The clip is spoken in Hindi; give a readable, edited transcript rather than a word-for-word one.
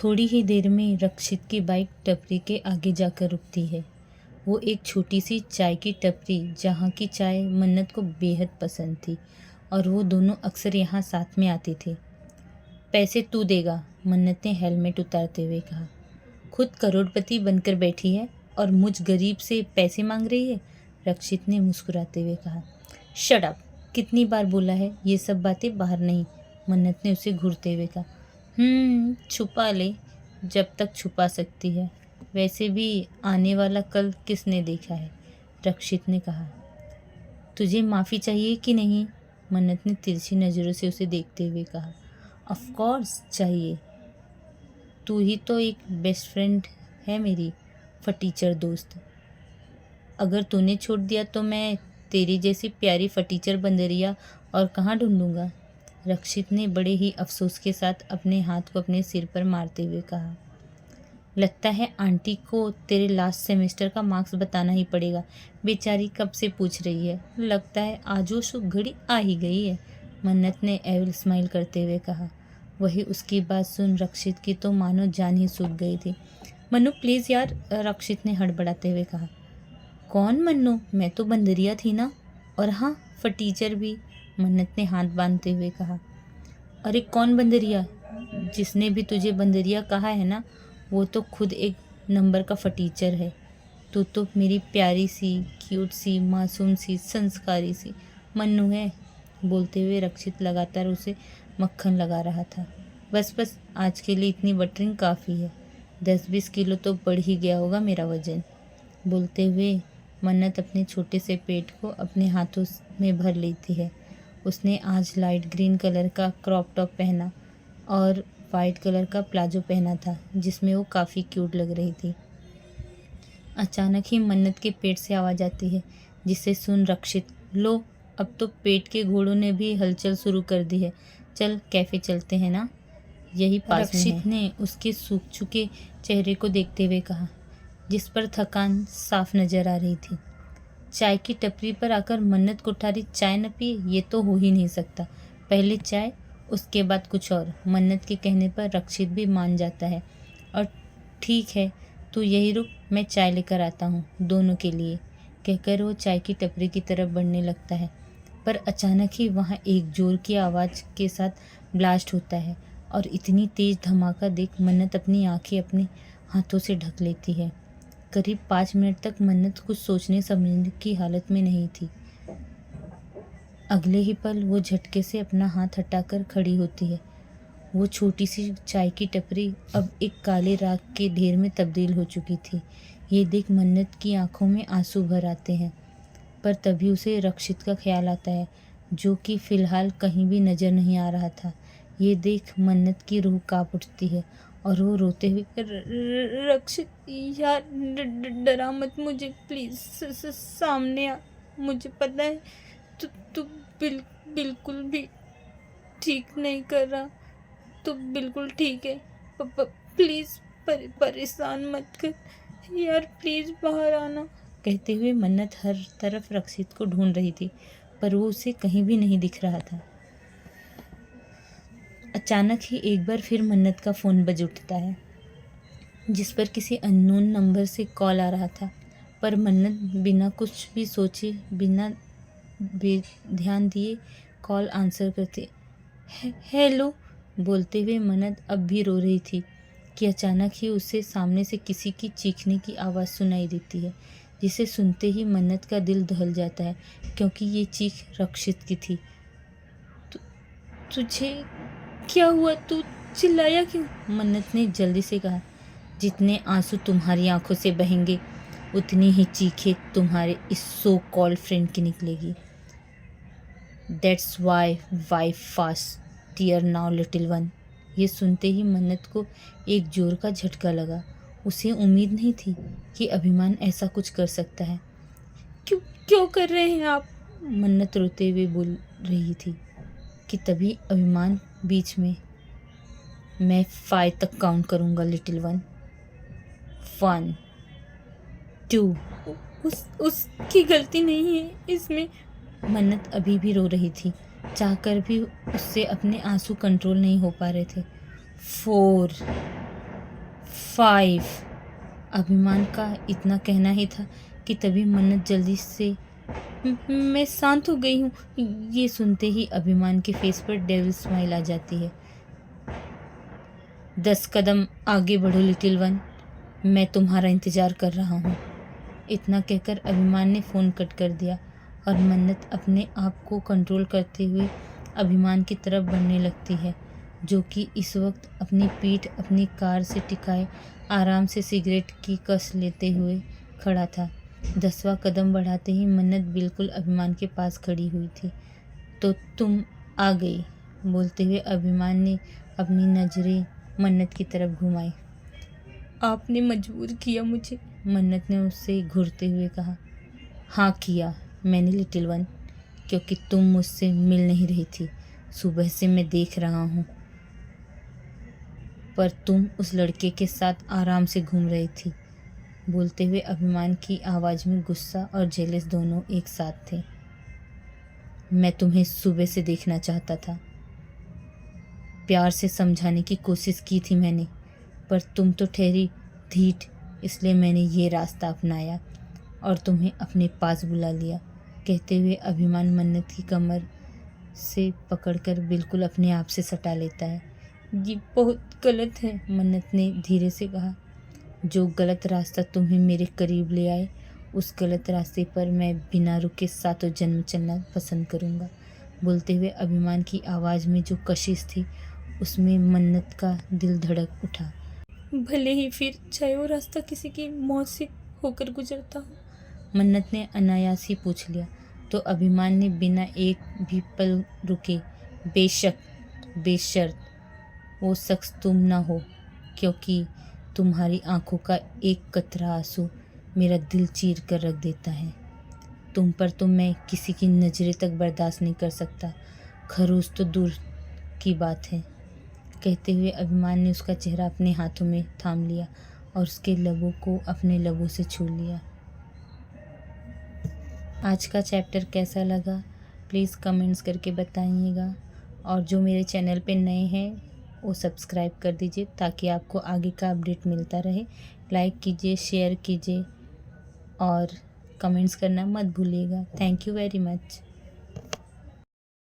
थोड़ी ही देर में रक्षित की बाइक टपरी के आगे जाकर रुकती है। वो एक छोटी सी चाय की टपरी जहाँ की चाय मन्नत को बेहद पसंद थी और वो दोनों अक्सर यहाँ साथ में आते थे। पैसे तू देगा, मन्नत ने हेलमेट उतारते हुए कहा। खुद करोड़पति बनकर बैठी है और मुझ गरीब से पैसे मांग रही है, रक्षित ने मुस्कुराते हुए कहा। शट अप, कितनी बार बोला है ये सब बातें बाहर नहीं, मन्नत ने उसे घूरते हुए कहा। छुपा ले जब तक छुपा सकती है, वैसे भी आने वाला कल किसने देखा है, रक्षित ने कहा। तुझे माफ़ी चाहिए कि नहीं, मन्नत ने तिरछी नज़रों से उसे देखते हुए कहा। ऑफ कोर्स चाहिए, तू ही तो एक बेस्ट फ्रेंड है मेरी, फटीचर दोस्त। अगर तूने छोड़ दिया तो मैं तेरी जैसी प्यारी फटीचर बंदरिया और कहाँ ढूंढूंगा, रक्षित ने बड़े ही अफसोस के साथ अपने हाथ को अपने सिर पर मारते हुए कहा। लगता है आंटी को तेरे लास्ट सेमेस्टर का मार्क्स बताना ही पड़ेगा, बेचारी कब से पूछ रही है। लगता है आज वो शुभ घड़ी आ ही गई है, मन्नत ने एविल स्माइल करते हुए कहा। वही उसकी बात सुन रक्षित की तो मानो जान ही सूख गई थी। मन्नू प्लीज़ यार, रक्षित ने हड़बड़ाते हुए कहा। कौन मन्नू, मैं तो बंदरिया थी ना, और हाँ फटीचर भी, मन्नत ने हाथ बांधते हुए कहा। अरे कौन बंदरिया, जिसने भी तुझे बंदरिया कहा है ना, वो तो खुद एक नंबर का फटीचर है। तू तो मेरी प्यारी सी, क्यूट सी, मासूम सी, संस्कारी सी मन्नू है, बोलते हुए रक्षित लगातार उसे मक्खन लगा रहा था। बस बस, आज के लिए इतनी बटरिंग काफ़ी है, 10-20 किलो तो बढ़ ही गया होगा मेरा वजन, बोलते हुए मन्नत अपने छोटे से पेट को अपने हाथों में भर लेती है। उसने आज लाइट ग्रीन कलर का क्रॉप टॉप पहना और वाइट कलर का प्लाजो पहना था, जिसमें वो काफ़ी क्यूट लग रही थी। अचानक ही मन्नत के पेट से आवाज़ आती है, जिसे सुन रक्षित, लो अब तो पेट के घोड़ों ने भी हलचल शुरू कर दी है, चल कैफ़े चलते हैं ना, यही पास में है। रक्षित ने उसके सूख चुके चेहरे को देखते हुए कहा, जिस पर थकान साफ नज़र आ रही थी। चाय की टपरी पर आकर मन्नत कोठारी चाय न पिए, ये तो हो ही नहीं सकता। पहले चाय, उसके बाद कुछ और। मन्नत के कहने पर रक्षित भी मान जाता है और ठीक है तू यही रुक, मैं चाय लेकर आता हूँ दोनों के लिए, कहकर वो चाय की टपरी की तरफ बढ़ने लगता है। पर अचानक ही वहाँ एक जोर की आवाज़ के साथ ब्लास्ट होता है और इतनी तेज़ धमाका देख मन्नत अपनी आंखें अपने हाथों से ढक लेती है। करीब 5 मिनट तक मन्नत कुछ सोचने समझने की हालत में नहीं थी। अगले ही पल वो झटके से अपना हाथ हटाकर खड़ी होती है। वो छोटी सी चाय की टपरी अब एक काले राख के ढेर में तब्दील हो चुकी थी। ये देख मन्नत की आंखों में आंसू भर आते हैं, पर तभी उसे रक्षित का ख्याल आता है, जो कि फ़िलहाल कहीं भी नज़र नहीं आ रहा था। ये देख मन्नत की रूह कांप उठती है और वो रोते हुए, रक्षित यार, डरा मत मुझे प्लीज़, सामने आ, मुझे पता है तू बिल्कुल भी ठीक नहीं कर रहा, तू बिल्कुल ठीक है, प्लीज़ परेशान मत कर यार, प्लीज़ बाहर आना, कहते हुए मन्नत हर तरफ रक्षित को ढूंढ रही थी, पर वो उसे कहीं भी नहीं दिख रहा था। अचानक ही एक बार फिर मन्नत का फ़ोन बज उठता है, जिस पर किसी अननोन नंबर से कॉल आ रहा था। पर मन्नत बिना कुछ भी सोचे, बिना ध्यान दिए कॉल आंसर करते हेलो बोलते हुए मन्नत अब भी रो रही थी कि अचानक ही उसे सामने से किसी की चीखने की आवाज़ सुनाई देती है, जिसे सुनते ही मन्नत का दिल दहल जाता है, क्योंकि ये चीख रक्षित की थी। तुझे क्या हुआ, तू चिल्लाया क्यों, मन्नत ने जल्दी से कहा। जितने आंसू तुम्हारी आंखों से बहेंगे, उतनी ही चीखें तुम्हारे इस सो कॉल्ड फ्रेंड की निकलेगी। That's why wife fast tear now little one. ये सुनते ही मन्नत को एक जोर का झटका लगा। उसे उम्मीद नहीं थी कि अभिमान ऐसा कुछ कर सकता है। क्यों कर रहे हैं आप, मन्नत रोते हुए बोल रही थी कि तभी अभिमान बीच में, मैं 5 तक काउंट करूँगा लिटिल वन, 1 2। उसकी गलती नहीं है इसमें, मन्नत अभी भी रो रही थी, चाहकर भी उससे अपने आंसू कंट्रोल नहीं हो पा रहे थे। 4 5। अभिमान का इतना कहना ही था कि तभी मन्नत जल्दी से मैं शांत हो गई हूँ। ये सुनते ही अभिमान के फेस पर डेविल स्माइल आ जाती है। 10 कदम आगे बढ़ो लिटिल वन, मैं तुम्हारा इंतज़ार कर रहा हूँ। इतना कहकर अभिमान ने फ़ोन कट कर दिया और मन्नत अपने आप को कंट्रोल करते हुए अभिमान की तरफ बढ़ने लगती है, जो कि इस वक्त अपनी पीठ अपनी कार से टिकाए आराम से सिगरेट की कस लेते हुए खड़ा था। 10वां कदम बढ़ाते ही मन्नत बिल्कुल अभिमान के पास खड़ी हुई थी। तो तुम आ गई, बोलते हुए अभिमान ने अपनी नज़रें मन्नत की तरफ घुमाई। आपने मजबूर किया मुझे, मन्नत ने उससे घूरते हुए कहा। हाँ किया मैंने लिटिल वन, क्योंकि तुम मुझसे मिल नहीं रही थी। सुबह से मैं देख रहा हूँ, पर तुम उस लड़के के साथ आराम से घूम रही थी, बोलते हुए अभिमान की आवाज़ में गुस्सा और जेलस दोनों एक साथ थे। मैं तुम्हें सुबह से देखना चाहता था, प्यार से समझाने की कोशिश की थी मैंने, पर तुम तो ठहरी ढीठ, इसलिए मैंने ये रास्ता अपनाया और तुम्हें अपने पास बुला लिया, कहते हुए अभिमान मन्नत की कमर से पकड़कर बिल्कुल अपने आप से सटा लेता है। ये बहुत गलत है, मन्नत ने धीरे से कहा। जो गलत रास्ता तुम्हें मेरे करीब ले आए, उस गलत रास्ते पर मैं बिना रुके सातों जन्म चलना पसंद करूँगा, बोलते हुए अभिमान की आवाज़ में जो कशिश थी उसमें मन्नत का दिल धड़क उठा। भले ही फिर चाहे वो रास्ता किसी की मौत से होकर गुजरता हो, मन्नत ने अनायास ही पूछ लिया। तो अभिमान ने बिना एक भी पल रुके, बेशक बेशर्त वो शख्स तुम ना हो, क्योंकि तुम्हारी आंखों का एक कतरा आंसू मेरा दिल चीर कर रख देता है। तुम पर तो मैं किसी की नज़रें तक बर्दाश्त नहीं कर सकता, खरूज तो दूर की बात है, कहते हुए अभिमान ने उसका चेहरा अपने हाथों में थाम लिया और उसके लबों को अपने लबों से छू लिया। आज का चैप्टर कैसा लगा प्लीज़ कमेंट्स करके बताइएगा, और जो मेरे चैनल पे नए हैं वो सब्सक्राइब कर दीजिए ताकि आपको आगे का अपडेट मिलता रहे। लाइक कीजिए, शेयर कीजिए और कमेंट्स करना मत भूलिएगा। Thank you very much.